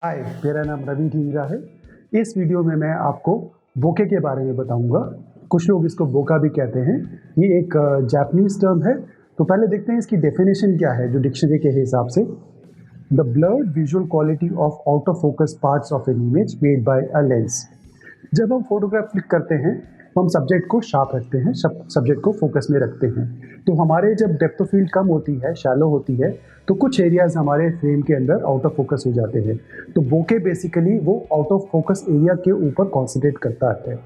हाय, मेरा नाम रवि ढींगरा है। इस वीडियो में मैं आपको बोके के बारे में बताऊंगा। कुछ लोग इसको बोका भी कहते हैं। ये एक जापानीज टर्म है। तो पहले देखते हैं इसकी डेफिनेशन क्या है जो डिक्शनरी के हिसाब से। The blurred visual quality of out of focus parts of an image made by a lens. जब हम फोटोग्राफ क्लिक करते हैं तो हम सब्जेक्ट को शार्प रखते हैं, सब्जेक्ट को फोकस में रखते हैं। तो हमारे जब डेप्थ ऑफ फील्ड कम होती है, शैलो होती है, तो कुछ एरियाज हमारे फ्रेम के अंदर आउट ऑफ फोकस हो जाते हैं। तो बोके बेसिकली वो आउट ऑफ फोकस एरिया के ऊपर कॉन्सेंट्रेट करता है।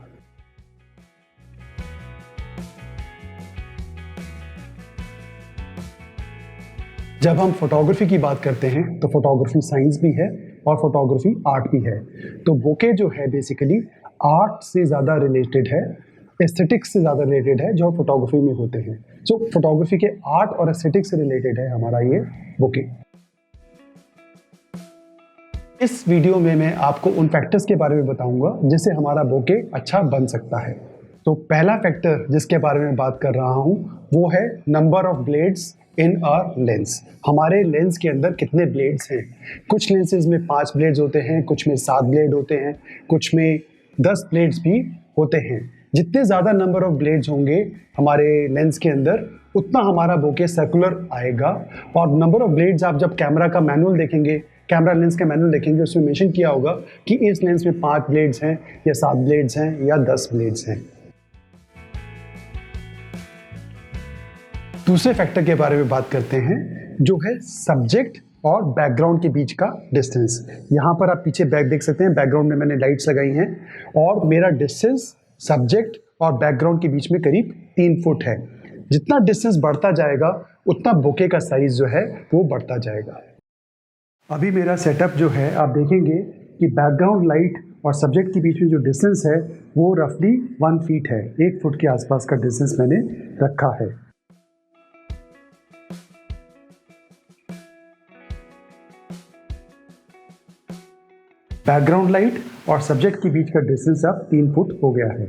जब हम फोटोग्राफी की बात करते हैं तो फोटोग्राफी साइंस भी है और फोटोग्राफी आर्ट भी है। तो बोके जो है बेसिकली आर्ट से ज़्यादा रिलेटेड है, एस्थेटिक्स से ज़्यादा रिलेटेड है जो फोटोग्राफी में होते हैं। सो फोटोग्राफी के आर्ट और एस्थेटिक्स से रिलेटेड है हमारा ये बोके। इस वीडियो में मैं आपको उन फैक्टर्स के बारे में बताऊंगा जिससे हमारा बोके अच्छा बन सकता है। तो पहला फैक्टर जिसके बारे में बात कर रहा हूं वो है number of blades in our lens. हमारे लेंस के अंदर कितने ब्लेड्स हैं। कुछ लेंसेज में 5 ब्लेड्स होते हैं, कुछ में 7 ब्लेड होते हैं, कुछ में 10 ब्लेड्स भी होते हैं। जितने ज़्यादा नंबर ऑफ ब्लेड्स होंगे हमारे लेंस के अंदर उतना हमारा बोके सर्कुलर आएगा। और नंबर ऑफ ब्लेड्स आप जब कैमरा का मैनुअल देखेंगे, कैमरा लेंस का मैनुअल देखेंगे, उसमें मेंशन किया होगा कि इस लेंस में 5 ब्लेड्स हैं या 7 ब्लेड्स हैं या 10 ब्लेड्स हैं। दूसरे फैक्टर के बारे में बात करते हैं जो है सब्जेक्ट और बैकग्राउंड के बीच का डिस्टेंस। यहाँ पर आप पीछे बैक देख सकते हैं, बैकग्राउंड में मैंने लाइट्स लगाई हैं और मेरा डिस्टेंस सब्जेक्ट और बैकग्राउंड के बीच में करीब 3 फुट है। जितना डिस्टेंस बढ़ता जाएगा उतना बोके का साइज जो है वो बढ़ता जाएगा। अभी मेरा सेटअप जो है आप देखेंगे कि बैकग्राउंड लाइट और सब्जेक्ट के बीच में जो डिस्टेंस है वो रफली 1 फीट है। 1 फुट के आसपास का डिस्टेंस मैंने रखा है। बैकग्राउंड लाइट और सब्जेक्ट के बीच का डिस्टेंस अब 3 फुट हो गया है।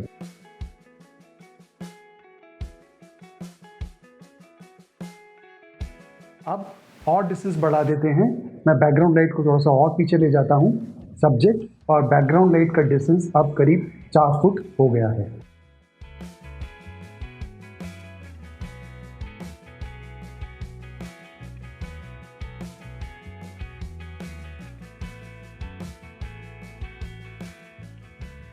अब और डिस्टेंस बढ़ा देते हैं। मैं बैकग्राउंड लाइट को थोड़ा सा और पीछे ले जाता हूं। सब्जेक्ट और बैकग्राउंड लाइट का डिस्टेंस अब करीब 4 फुट हो गया है।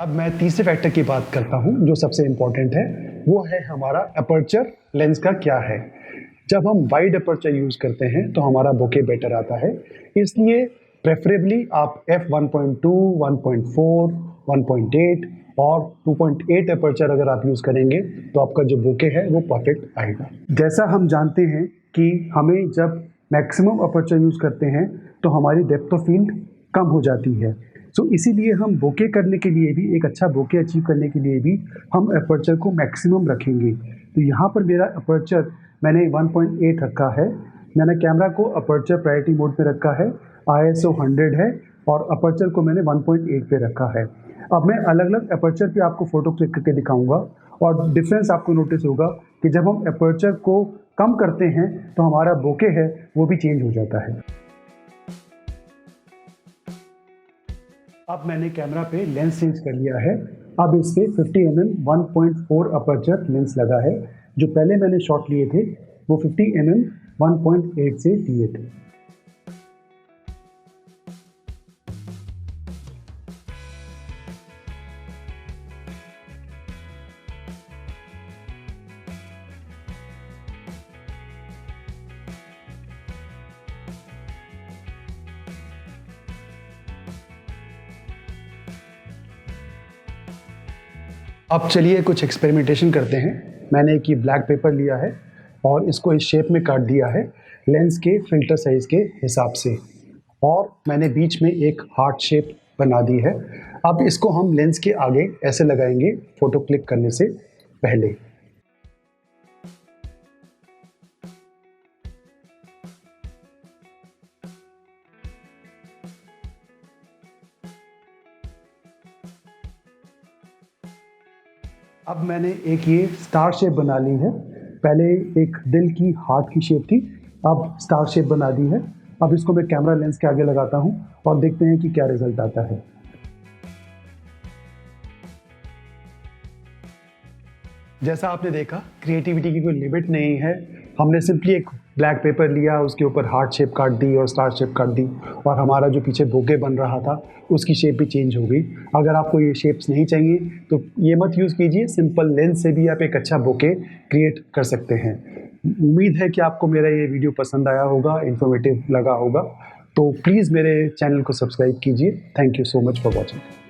अब मैं तीसरे फैक्टर की बात करता हूं जो सबसे इंपॉर्टेंट है, वो है हमारा अपर्चर लेंस का क्या है। जब हम वाइड अपर्चर यूज करते हैं तो हमारा बोके बेटर आता है। इसलिए प्रेफरेबली आप f1.2, 1.4, 1.8 और 2.8 अपर्चर अगर आप यूज करेंगे तो आपका जो बोके है वो परफेक्ट आएगा। जैसा हम जानते हैं कि हमें जब मैक्सिमम अपर्चर यूज करते हैं तो हमारी डेप्थ ऑफ फील्ड कम हो जाती है। सो इसीलिए हम बोके करने के लिए भी, एक अच्छा बोके अचीव करने के लिए भी हम अपर्चर को मैक्सिमम रखेंगे। तो यहाँ पर मेरा अपर्चर मैंने 1.8 रखा है। मैंने कैमरा को अपर्चर प्रायोरिटी मोड पे रखा है, ISO 100 है और अपर्चर को मैंने 1.8 पे रखा है। अब मैं अलग अलग अपर्चर पे आपको फ़ोटो क्लिक करके दिखाऊंगा और डिफरेंस आपको नोटिस होगा कि जब हम अपर्चर को कम करते हैं तो हमारा बोके है वो भी चेंज हो जाता है। अब मैंने कैमरा पे लेंस चेंज कर लिया है। अब इस पे 50mm 1.4 अपर्चर लेंस लगा है। जो पहले मैंने शॉट लिए थे वो 50mm 1.8 से लिए थे। अब चलिए कुछ एक्सपेरिमेंटेशन करते हैं। मैंने एक ये ब्लैक पेपर लिया है और इसको इस शेप में काट दिया है लेंस के फिल्टर साइज के हिसाब से, और मैंने बीच में एक हार्ट शेप बना दी है। अब इसको हम लेंस के आगे ऐसे लगाएंगे फ़ोटो क्लिक करने से पहले। अब मैंने एक ये स्टार शेप बना ली है। पहले एक दिल की हार्ट की शेप थी, अब स्टार शेप बना दी है अब इसको मैं कैमरा लेंस के आगे लगाता हूँ और देखते हैं कि क्या रिजल्ट आता है। जैसा आपने देखा, क्रिएटिविटी की कोई लिमिट नहीं है। हमने सिंपली एक ब्लैक पेपर लिया, उसके ऊपर हार्ट शेप काट दी और स्टार शेप काट दी, और हमारा जो पीछे बोके बन रहा था उसकी शेप भी चेंज हो गई। अगर आपको ये शेप्स नहीं चाहिए तो ये मत यूज़ कीजिए, सिंपल लेंस से भी आप एक अच्छा बोके क्रिएट कर सकते हैं। उम्मीद है कि आपको मेरा ये वीडियो पसंद आया होगा, इन्फॉर्मेटिव लगा होगा। तो प्लीज़ मेरे चैनल को सब्सक्राइब कीजिए। Thank you so much for watching.